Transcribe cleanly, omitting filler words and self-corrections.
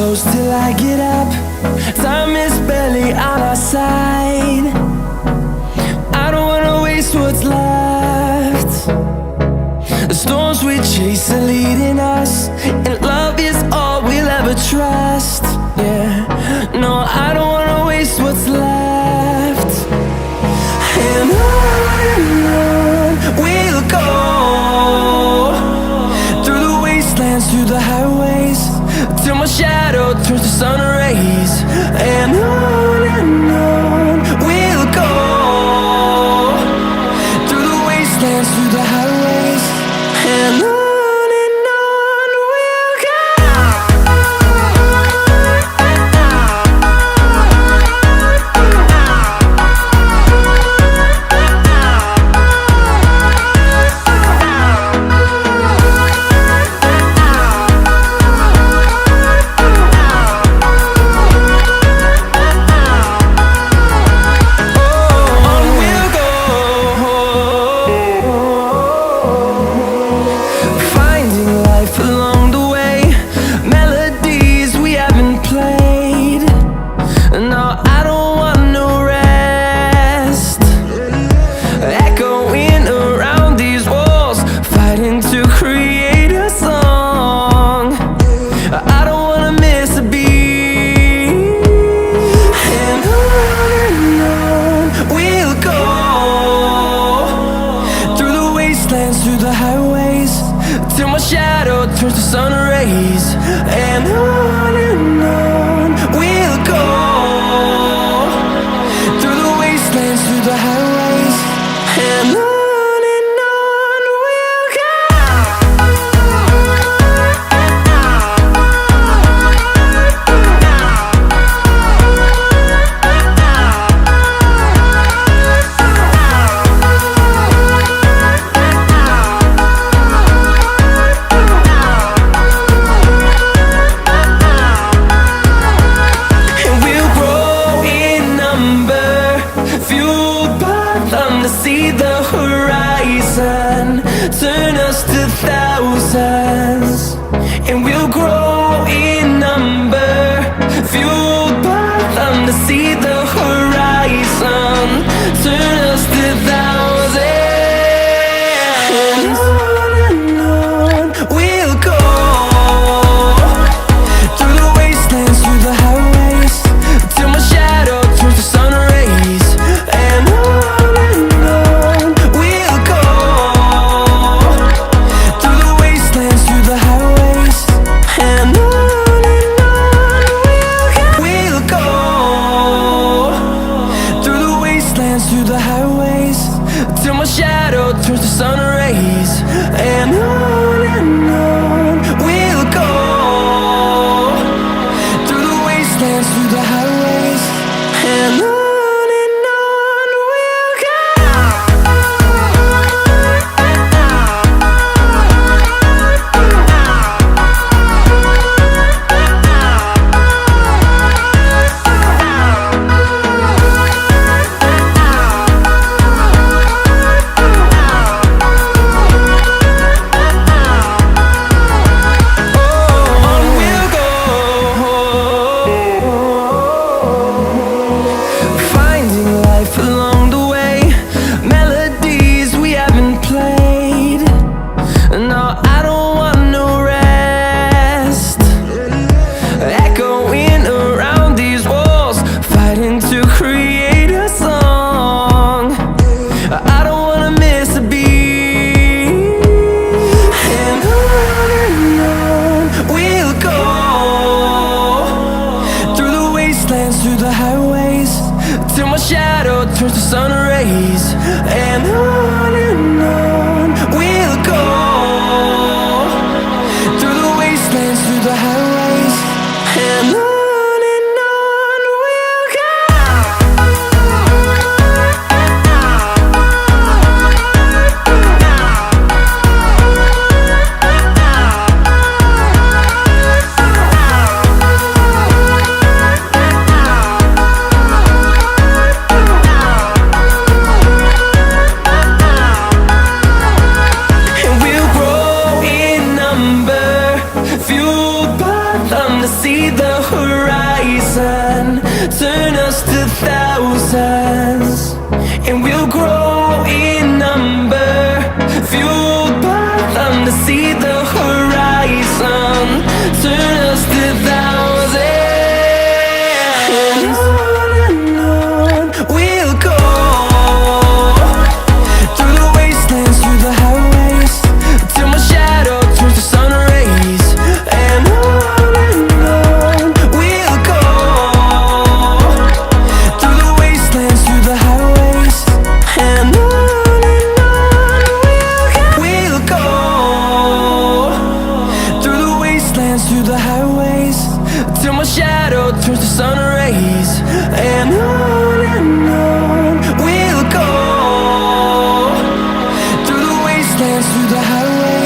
close till I get up. Time is barely on our side. I don't wanna waste what's left. The storms we chase are leading us, and love is all we'll ever trust. Yeah, no, I don't wanna waste what's left. And on we'll go, through the wastelands, through the highways, till my shadow turns to sun rays. And on we'll go, through the wastelands, through the highways, and on. Through the highways, till my shadow turns to sun rays. And on we'll go, through the wastelands, through the highways, and on we'll go. See the horizon turn us to thousands, and we'll grow in number, fueled by them to see the horizon turn us to thousands. And on we'll go, through the wastelands, through the highways, till my shadow turns to sun rays. And through the highways, till my shadow turns to sun rays. And on we'll go, through the wastelands, through the highways, and on. Through the highways, till my shadow turns to sun rays. And on we'll go, through the wastelands, through the highways, and on. us to thousands, and we'll grow in number, fueled by them to see the horizon. Turn us to thousands, and on we'll go, through the wastelands, through the highways, till my shadow turns to sun rays. And on we'll go, through the wastelands, through the highways. And on we'll go, through the wastelands, through the highways, till my shadow turns to sun rays. And on we'll go, through the wastelands, through the highways.